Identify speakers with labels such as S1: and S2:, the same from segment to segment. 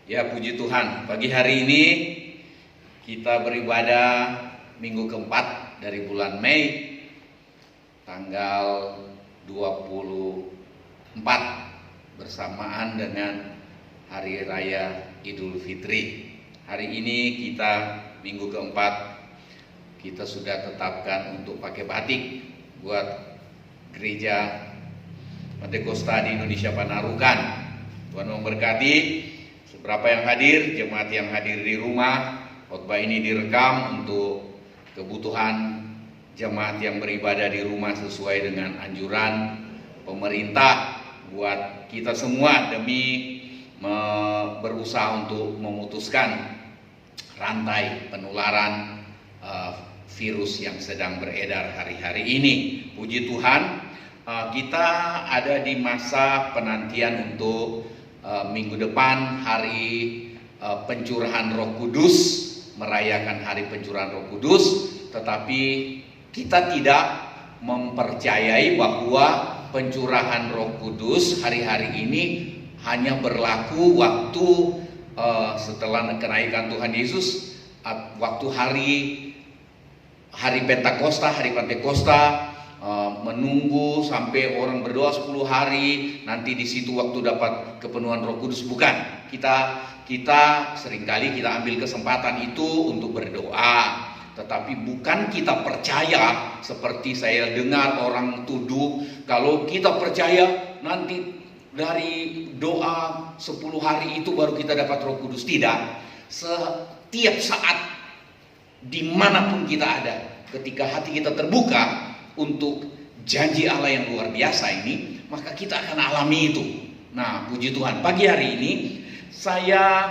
S1: Ya, puji Tuhan, pagi hari ini kita beribadah minggu keempat dari bulan Mei, tanggal 24 bersamaan dengan Hari Raya Idul Fitri. Hari ini kita minggu keempat, kita sudah tetapkan untuk pakai batik buat gereja Pantekosta di Indonesia Panarukan. Tuhan memberkati seberapa yang hadir, jemaat yang hadir di rumah. Khotbah ini direkam untuk kebutuhan jemaat yang beribadah di rumah sesuai dengan anjuran pemerintah buat kita semua demi berusaha untuk memutuskan rantai penularan virus yang sedang beredar hari-hari ini. Puji Tuhan, kita ada di masa penantian untuk minggu depan hari pencurahan Roh Kudus, merayakan hari pencurahan Roh Kudus, tetapi kita tidak mempercayai bahwa pencurahan Roh Kudus hari-hari ini hanya berlaku waktu setelah kenaikan Tuhan Yesus, waktu hari Pentakosta, hari Pantekosta, menunggu sampai orang berdoa 10 hari, nanti di situ waktu dapat kepenuhan Roh Kudus. Bukan, kita seringkali kita ambil kesempatan itu untuk berdoa, tetapi bukan kita percaya seperti saya dengar orang tuduh, kalau kita percaya nanti dari doa 10 hari itu baru kita dapat Roh Kudus. Tidak, setiap saat dimanapun kita ada, ketika hati kita terbuka untuk janji Allah yang luar biasa ini, maka kita akan alami itu. Nah, puji Tuhan, pagi hari ini saya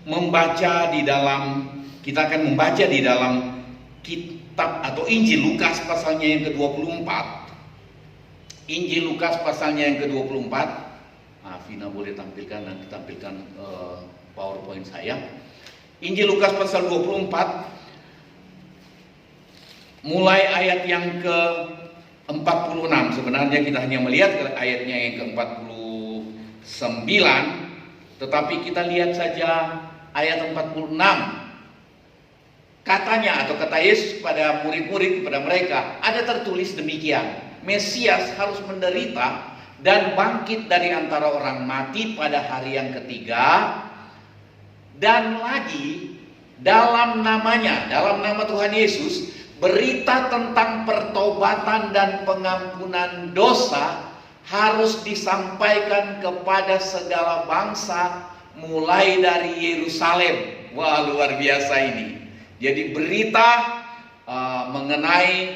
S1: membaca di dalam, kita akan membaca di dalam kitab atau Injil Lukas pasalnya yang ke-24. Injil Lukas pasalnya yang ke-24. Vina boleh tampilkan, nanti tampilkan PowerPoint saya. Injil Lukas pasal 24, mulai ayat yang ke-46. Sebenarnya kita hanya melihat ayatnya yang ke-49, tetapi kita lihat saja ayat 46. Katanya atau kata Yesus pada murid-murid, kepada mereka, ada tertulis demikian: Mesias harus menderita dan bangkit dari antara orang mati pada hari yang ketiga, dan lagi dalam namanya, dalam nama Tuhan Yesus, berita tentang pertobatan dan pengampunan dosa harus disampaikan kepada segala bangsa mulai dari Yerusalem. Wah, luar biasa ini. Jadi berita mengenai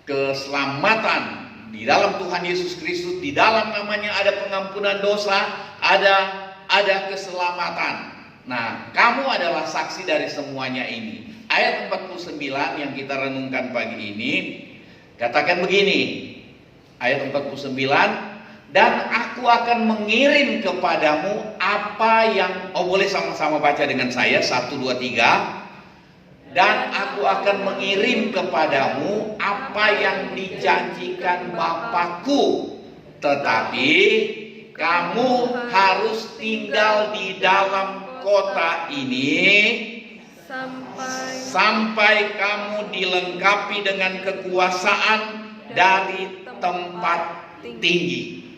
S1: keselamatan di dalam Tuhan Yesus Kristus, di dalam namanya ada pengampunan dosa, ada keselamatan. Nah, kamu adalah saksi dari semuanya ini. Ayat 49 yang kita renungkan pagi ini katakan begini, ayat 49, dan aku akan mengirim kepadamu apa yang, boleh sama-sama baca dengan saya, 1, 2, 3. Dan aku akan mengirim kepadamu apa yang dijanjikan Bapakku, tetapi kamu harus tinggal di dalam kota ini sampai kamu dilengkapi dengan kekuasaan dari tempat tinggi.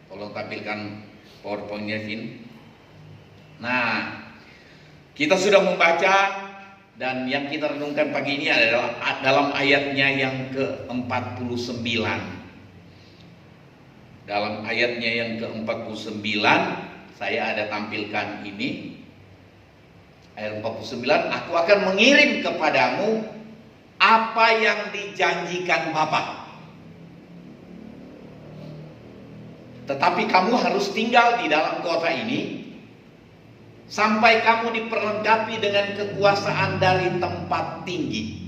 S1: Tolong tampilkan PowerPoint-nya, Vin. Nah, kita sudah membaca, dan yang kita renungkan pagi ini adalah dalam ayatnya yang ke-49. Dalam ayatnya yang ke-49, saya ada tampilkan ini. Ayat 49, aku akan mengirim kepadamu apa yang dijanjikan Bapa. Tetapi kamu harus tinggal di dalam kota ini sampai kamu diperlengkapi dengan kekuasaan dari tempat tinggi.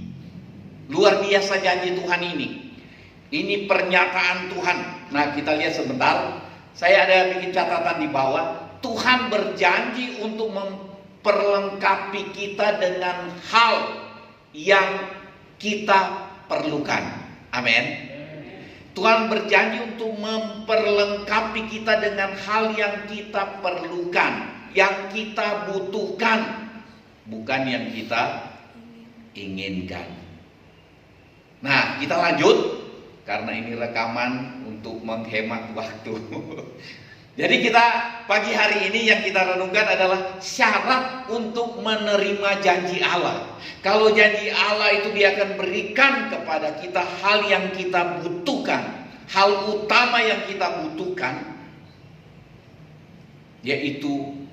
S1: Luar biasa janji Tuhan ini. Ini pernyataan Tuhan. Nah, kita lihat sebentar. Saya ada bikin catatan di bawah. Tuhan berjanji untuk memperlengkapi kita dengan hal yang kita perlukan. Amin. Tuhan berjanji untuk memperlengkapi kita dengan hal yang kita perlukan, yang kita butuhkan, bukan yang kita inginkan. Nah, kita lanjut karena ini rekaman untuk menghemat waktu. Jadi kita pagi hari ini yang kita renungkan adalah syarat untuk menerima janji Allah. Kalau janji Allah itu dia akan berikan kepada kita hal yang kita butuhkan, hal utama yang kita butuhkan, yaitu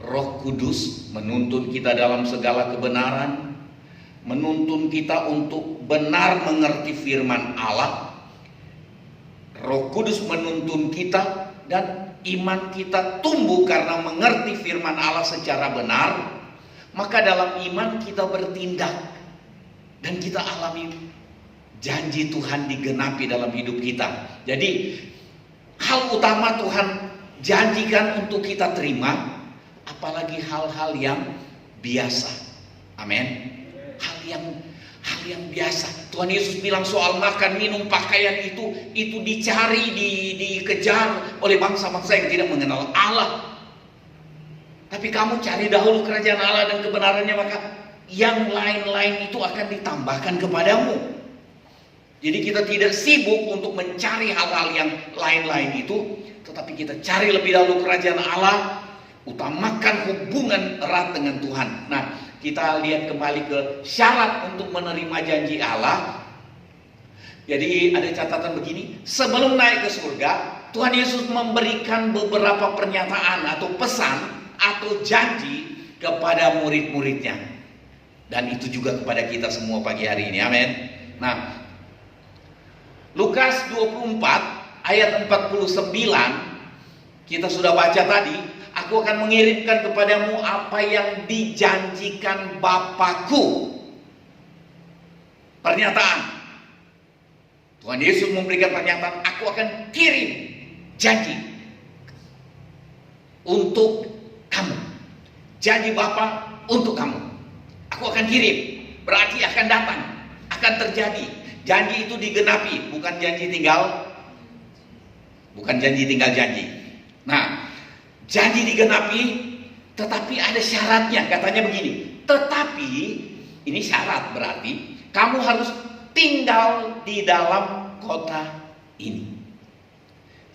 S1: Roh Kudus menuntun kita dalam segala kebenaran, menuntun kita untuk benar mengerti firman Allah. Roh Kudus menuntun kita dan iman kita tumbuh karena mengerti firman Allah secara benar. Maka dalam iman kita bertindak dan kita alami janji Tuhan digenapi dalam hidup kita. Jadi hal utama Tuhan janjikan untuk kita terima, apalagi hal-hal yang biasa. Amin. Hal yang biasa. Tuhan Yesus bilang soal makan, minum, pakaian itu dicari, dikejar oleh bangsa-bangsa yang tidak mengenal Allah. Tapi kamu cari dahulu kerajaan Allah dan kebenarannya, maka yang lain-lain itu akan ditambahkan kepadamu. Jadi kita tidak sibuk untuk mencari hal-hal yang lain-lain itu, tetapi kita cari lebih dahulu kerajaan Allah, utamakan hubungan erat dengan Tuhan. Nah, kita lihat kembali ke syarat untuk menerima janji Allah. Jadi ada catatan begini, sebelum naik ke surga, Tuhan Yesus memberikan beberapa pernyataan atau pesan atau janji kepada murid-muridnya. Dan itu juga kepada kita semua pagi hari ini, amin. Nah, Lukas 24 ayat 49 kita sudah baca tadi. Aku akan mengirimkan kepadamu apa yang dijanjikan Bapakku. Pernyataan. Tuhan Yesus memberikan pernyataan, aku akan kirim janji untuk kamu. Janji Bapa untuk kamu. Aku akan kirim. Berarti akan datang. Akan terjadi. Janji itu digenapi. Bukan janji tinggal janji. Nah, janji digenapi, tetapi ada syaratnya. Katanya begini, tetapi ini syarat, berarti kamu harus tinggal di dalam kota ini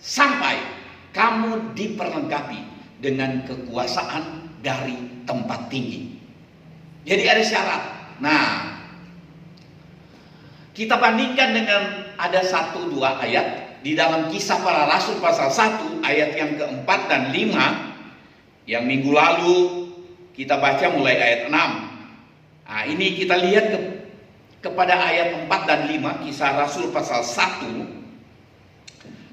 S1: sampai kamu diperlengkapi dengan kekuasaan dari tempat tinggi. Jadi ada syarat. Nah, kita bandingkan dengan ada 1-2 ayat di dalam Kisah Para Rasul pasal 1 ayat yang keempat dan 5 yang minggu lalu kita baca mulai ayat 6. Nah, ini kita lihat kepada ayat 4 dan 5 Kisah Rasul pasal 1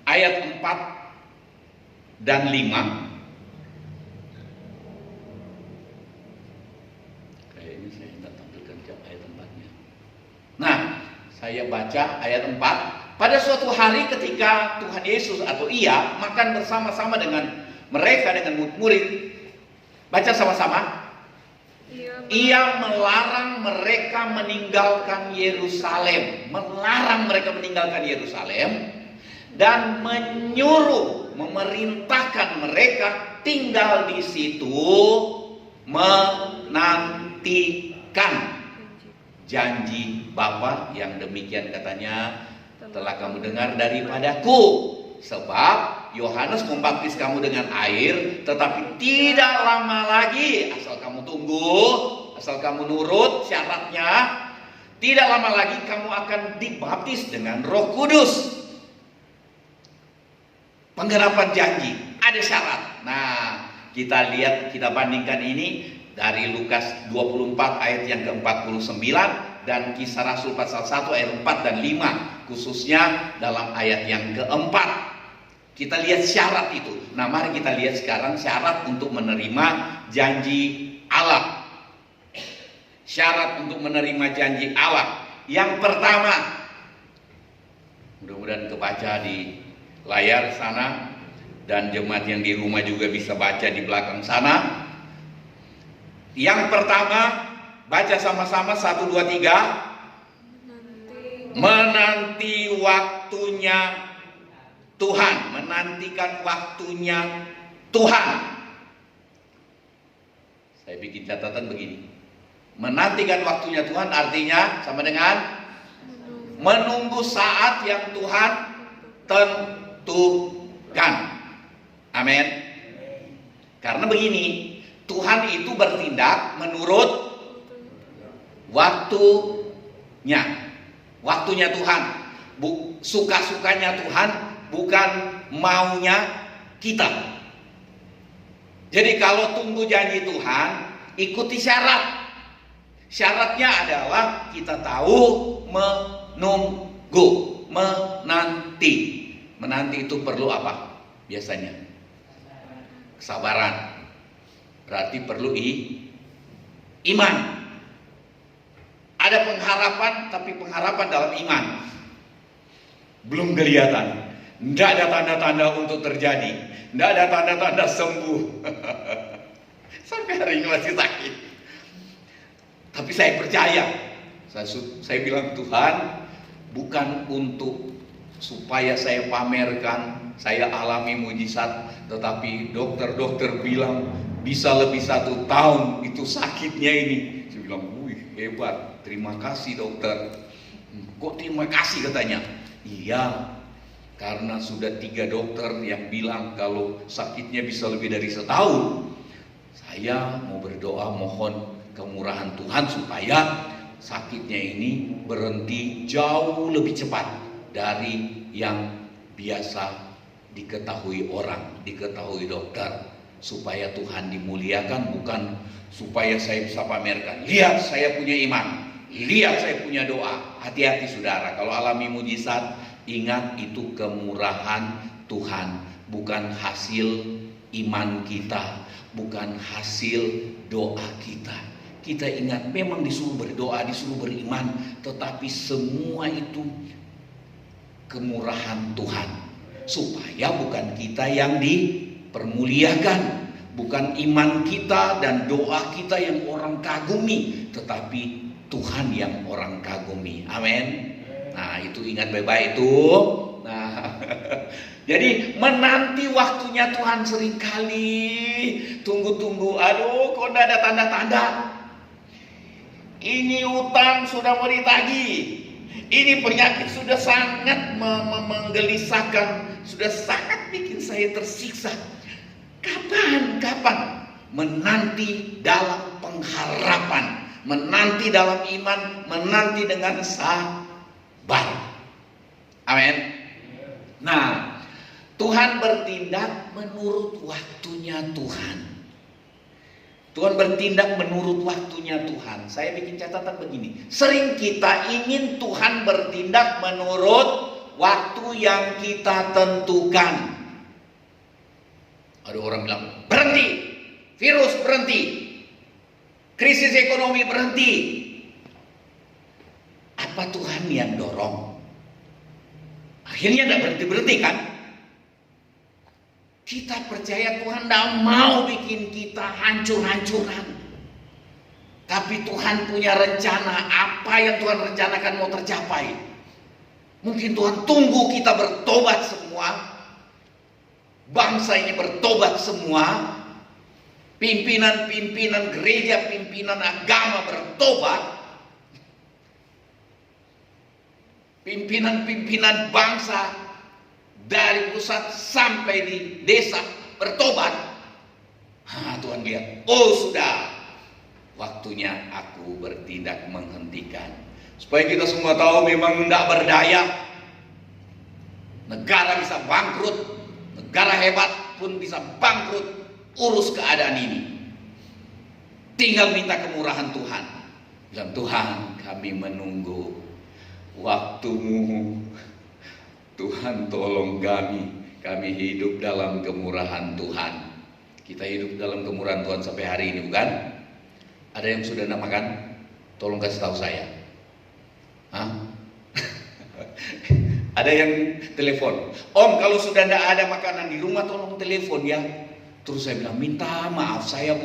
S1: ayat 4 dan 5. Kayaknya saya tidak tampilkan ayat 4-nya. Nah, saya baca ayat 4. Pada suatu hari ketika Tuhan Yesus atau ia makan bersama-sama dengan mereka, dengan murid-murid. Baca sama-sama. Ia melarang mereka meninggalkan Yerusalem. Melarang mereka meninggalkan Yerusalem. Dan menyuruh, memerintahkan mereka tinggal di situ, menantikan janji Bapa yang demikian katanya, telah kamu dengar daripadaku, sebab Yohanes membaptis kamu dengan air, tetapi tidak lama lagi, asal kamu tunggu, asal kamu nurut syaratnya, tidak lama lagi kamu akan dibaptis dengan Roh Kudus. Penggerapan janji, ada syarat. Nah, kita lihat, kita bandingkan ini dari Lukas 24 ayat yang ke-49 dan Kisah Rasul pasal 1 ayat 4 dan 5, khususnya dalam ayat yang keempat. Kita lihat syarat itu. Nah, mari kita lihat sekarang syarat untuk menerima janji Allah. Syarat untuk menerima janji Allah. Yang pertama, mudah-mudahan kebaca di layar sana, dan jemaat yang di rumah juga bisa baca di belakang sana. Yang pertama, baca sama-sama 1, 2, 3. menanti waktunya Tuhan, menantikan waktunya Tuhan. Saya bikin catatan begini. Menantikan waktunya Tuhan artinya sama dengan menunggu saat yang Tuhan tentukan. Amin. Karena begini, Tuhan itu bertindak menurut waktunya. Waktunya Tuhan, suka-sukanya Tuhan, bukan maunya kita. Jadi kalau tunggu janji Tuhan, ikuti syarat. Syaratnya adalah kita tahu menunggu, menanti. Menanti itu perlu apa? Biasanya kesabaran. Berarti perlu iman. Ada pengharapan, tapi pengharapan dalam iman. Belum kelihatan. Tidak ada tanda-tanda untuk terjadi. Tidak ada tanda-tanda sembuh. Sampai hari ini masih sakit. Tapi saya percaya. Saya bilang Tuhan, bukan untuk supaya saya pamerkan, saya alami mujizat, tetapi dokter-dokter bilang bisa lebih 1 tahun itu sakitnya ini. Saya bilang, wih hebat, terima kasih dokter. Kok terima kasih katanya? Iya, karena sudah 3 dokter yang bilang kalau sakitnya bisa lebih dari 1 tahun. Saya mau berdoa mohon kemurahan Tuhan supaya sakitnya ini berhenti jauh lebih cepat dari yang biasa diketahui orang, diketahui dokter, supaya Tuhan dimuliakan, bukan supaya saya bisa pamerkan. Lihat saya punya iman, lihat saya punya doa. Hati-hati saudara, kalau alami mujizat, ingat itu kemurahan Tuhan, bukan hasil iman kita, bukan hasil doa kita. Kita ingat memang disuruh berdoa, disuruh beriman, tetapi semua itu kemurahan Tuhan, supaya bukan kita yang dipermuliakan, bukan iman kita dan doa kita yang orang kagumi, tetapi Tuhan yang orang kagumi. Amin. Nah itu ingat baik-baik itu. Nah jadi menanti waktunya Tuhan seringkali tunggu-tunggu, aduh kok tidak ada tanda-tanda. Ini utang sudah mau ditagih. Ini penyakit sudah sangat menggelisahkan, sudah sangat bikin saya tersiksa. Kapan? Menanti dalam pengharapan, menanti dalam iman, menanti dengan sabar. Amin. Nah, Tuhan bertindak menurut waktunya Tuhan. Tuhan bertindak menurut waktunya Tuhan. Saya bikin catatan begini. Sering kita ingin Tuhan bertindak menurut waktu yang kita tentukan. Ada orang bilang, berhenti. Virus berhenti. Krisis ekonomi berhenti. Apa Tuhan yang dorong? Akhirnya tidak berhenti-berhenti kan? Kita percaya Tuhan tidak mau bikin kita hancur-hancuran. Tapi Tuhan punya rencana. Apa yang Tuhan rencanakan mau tercapai. Mungkin Tuhan tunggu kita bertobat semua. Bangsa ini bertobat semua. Pimpinan-pimpinan gereja, pimpinan agama bertobat. Pimpinan-pimpinan bangsa dari pusat sampai di desa bertobat. Tuhan lihat, oh sudah waktunya aku bertindak menghentikan. Supaya kita semua tahu memang tidak berdaya. Negara bisa bangkrut, negara hebat pun bisa bangkrut. Urus keadaan ini. Tinggal minta kemurahan Tuhan. Bilang, Tuhan kami menunggu waktumu. Tuhan tolong kami hidup dalam kemurahan Tuhan. Kita hidup dalam kemurahan Tuhan sampai hari ini, bukan? Ada yang sudah nak makan? Tolong kasih tahu saya. Ada yang telepon, Om kalau sudah tidak ada makanan di rumah tolong telepon ya. Terus saya bilang, minta maaf saya